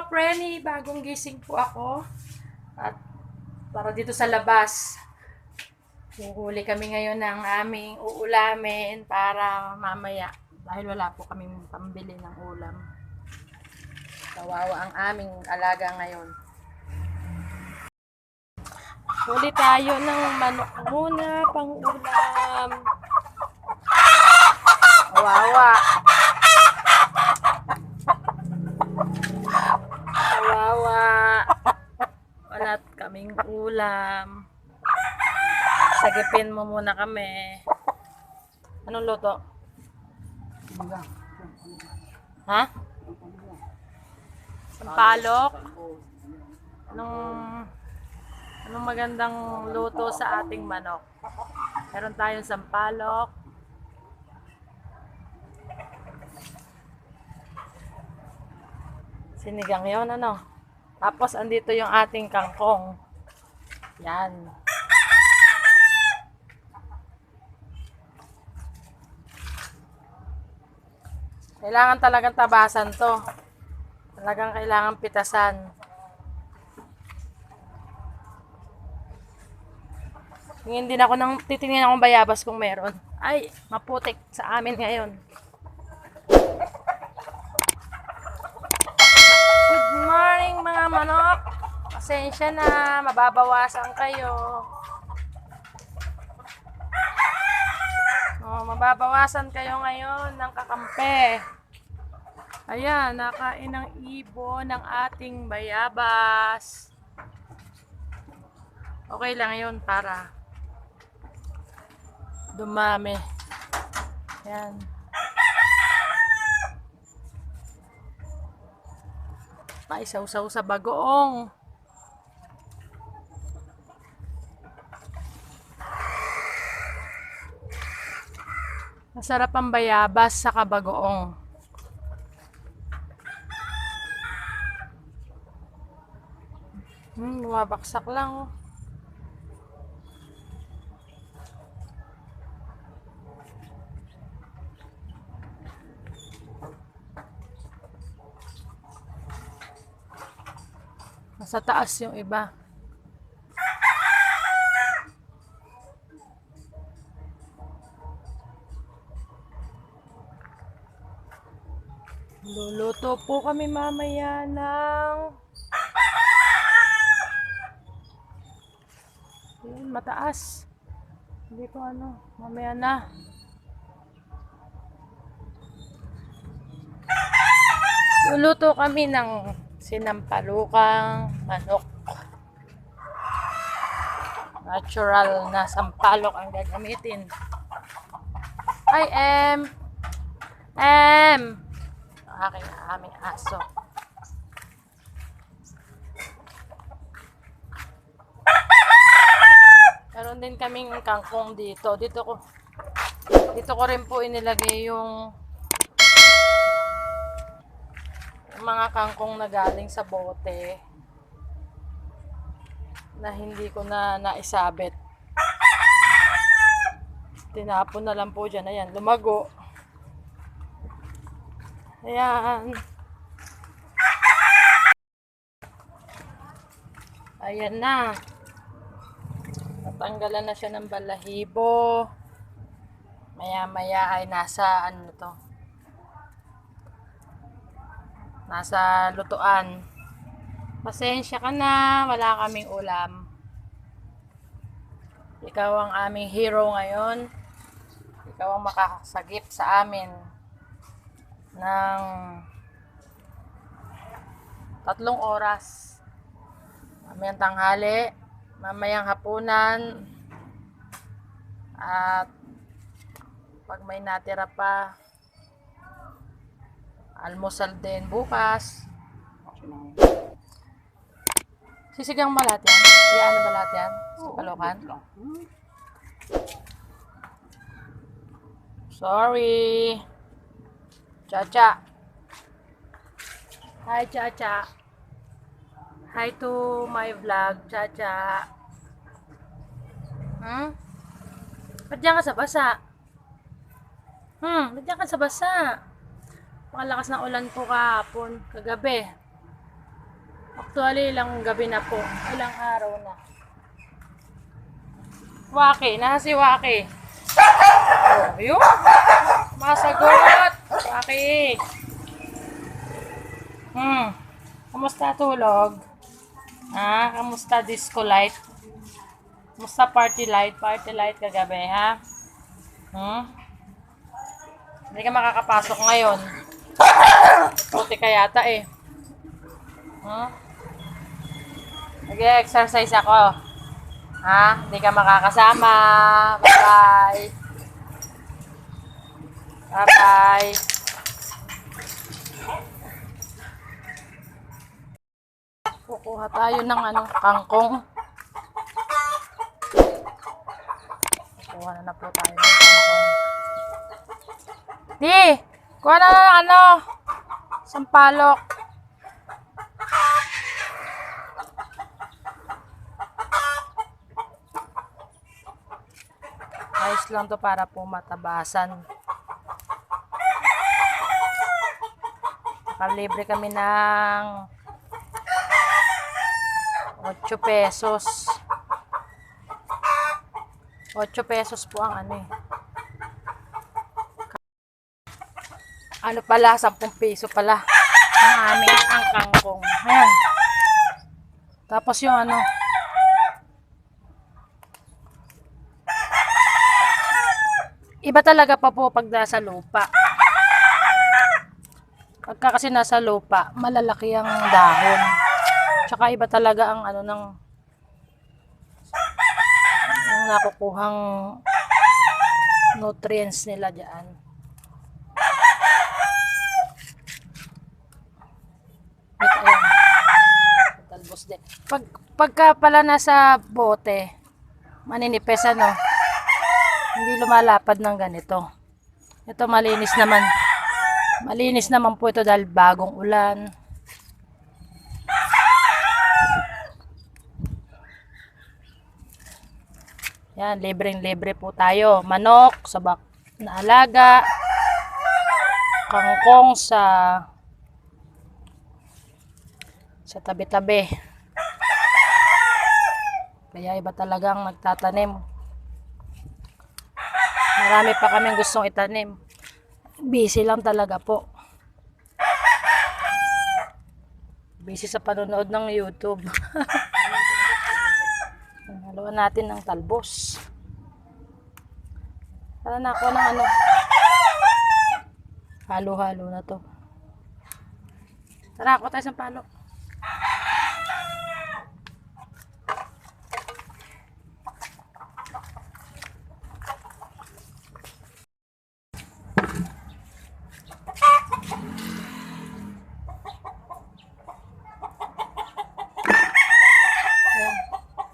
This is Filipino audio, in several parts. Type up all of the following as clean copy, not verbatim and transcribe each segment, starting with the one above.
Preni, bagong gising po ako. At para dito sa labas, huhuli kami ngayon ng aming uulamin para mamaya. Dahil wala po kaming pambili ng ulam. Kawawa ang aming alaga ngayon. Huli tayo ng manok muna, pang ulam. Kawawa. Kawawa. Wala kaming ulam. Sagipin mo muna kami. Anong luto? Ha? Sampalok? Anong magandang luto sa ating manok? Meron tayong sampalok. Sinigang yun, ano? Tapos, andito yung ating kangkong. Yan. Kailangan talagang tabasan to. Talagang kailangan pitasan. Tingin din ako titingin akong bayabas kung meron. Ay, maputik sa amin ngayon. Good morning mga manok. Pasensya na, mababawasan kayo. Mababawasan kayo ngayon ng kakampi. Ayan, nakain ng ibon ng ating bayabas. Okay lang yun para dumami. Ayan. Maisaw-saw sa bagoong. Masarap ang bayabas sa kabagoong. Bumabaksak lang. Nasa taas yung iba. Luluto po kami mamaya ng mataas. Hindi ko mamaya na. Luluto kami ng sinampalukang manok. Natural na sampalok ang gagamitin. Ay, aming aso. Meron din kaming kangkong dito. Dito ko rin po inilagay yung mga kangkong na galing sa bote na hindi ko na naisabit. Tinapon na lang po dyan. Ayan, lumago. Ayan. Ayan na. Natanggalan na siya ng balahibo. Maya-maya ay nasa nasa lutuan. Pasensya ka na, wala kaming ulam. Ikaw ang aming hero ngayon. Ikaw ang makakasagip sa amin ng 3 oras. Mamayang tanghali, mamayang hapunan, at pag may natira pa, almusal din bukas. Sisigang balat yan? Iyan na balat yan? Sa Palokan? Sorry. Chacha. Hi, Chacha. Hi to my vlog, Chacha. Ba't diyan ka sa basa? Ba't diyan ka sa basa? Pakalakas ng ulan po kahapon, kagabi. Actually, ilang gabi na po. Ilang araw na. Waki, nasa si Waki. Oh, yun. Masagot. Waki. Kamusta tulog? Kamusta disco light? Kamusta party light? Party light kagabi, ha? Hindi ka makakapasok ngayon. Puti ka yata eh. Nag-exercise ako. Hindi ka makakasama. Bye-bye. Bye-bye. Kukuha tayo ng kangkong. Kukuha na po tayo ng kangkong. Di! Kuha na ng sampalok. Ayos lang to para po matabasan. Nakalibre kami ng 8 pesos. 8 pesos po ang pala, 10 piso pala ang aming kangkong. Ayan. Tapos yung iba talaga pa po pag nasa lupa. Pagka kasi nasa lupa, malalaki ang dahon. Tsaka iba talaga ang yung nakukuhang nutrients nila diyan. Ayan. Talbos din. Pagka pala nasa bote, maninipes hindi lumalapad ng ganito. Ito malinis naman. Malinis naman po ito dahil bagong ulan. Yan, libreng-libre po tayo. Manok, sabak na alaga. Kangkong sa tabi-tabi. Kaya iba talagang nagtatanim. Marami pa kaming gustong itanim. Busy lang talaga po. Busy sa panonood ng YouTube. Haluan natin ng talbos. Para na ako ng halo-halo na to. Tara, ako tayo sa palo.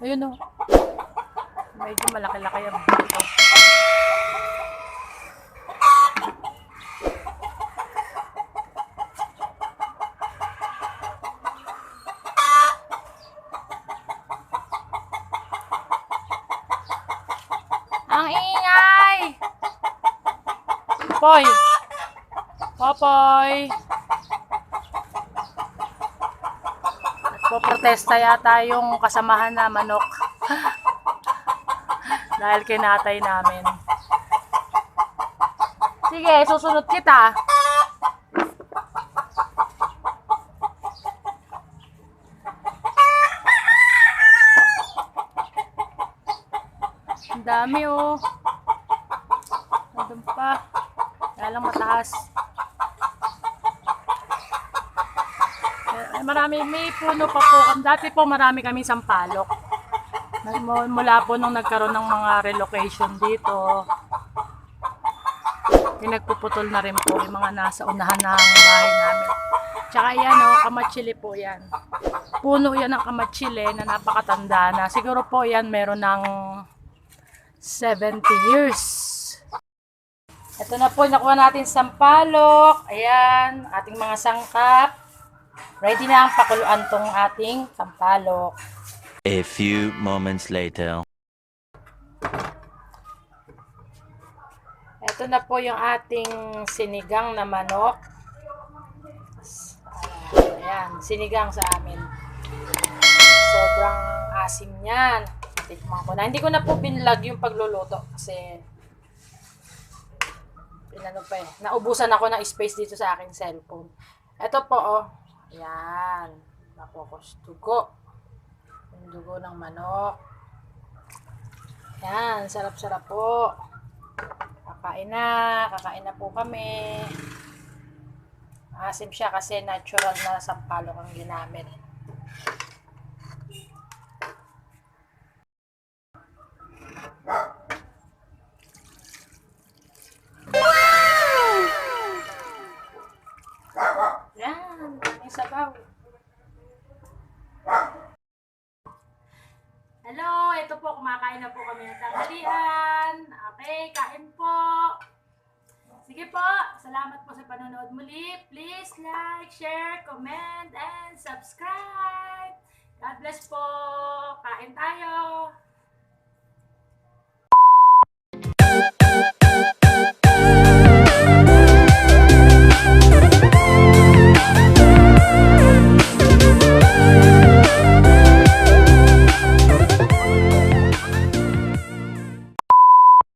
Ayun medyo malaki-laki ang ito. Ang ingay! Poy! Popoy! Poprotesta yata yung kasamahan na manok. Dahil kinatay namin. Sige, susunod kita. Ang dami Nandun pa. Kaya lang mataas. Marami, may puno pa po. Dati po marami kaming sampalok. Mula po nung nagkaroon ng mga relocation dito, pinagpuputol na rin po yung mga nasa unahan ng bahay namin. Tsaka yan kamatsili po yan. Puno yan ng kamatsili na napakatanda na. Siguro po yan meron ng 70 years. Ito na po, nakuha natin sampalok. Ayan, ating mga sangkap. Ready na ang pakuluan tong ating sampalok. A few moments later. Ito na po yung ating sinigang na manok. Ayan, sinigang sa amin. Sobrang asim niyan. Tikman ko na. Hindi ko na po binlog yung pagluluto kasi pinano pa eh. Naubusan ako ng space dito sa aking cellphone. Ito po oh. Ayan. Tapos dugo. Yung dugo ng manok. Ayan. Sarap-sarap po. Kakain na po kami. Asim siya kasi natural na sampalok ang ginamit. Yan, ang sabaw. Hello, ito po, kumakain na po kami ng tanghalian. Okay, kain po. Sige po, salamat po sa panonood muli. Please like, share, comment, and subscribe. God bless po. Kain tayo.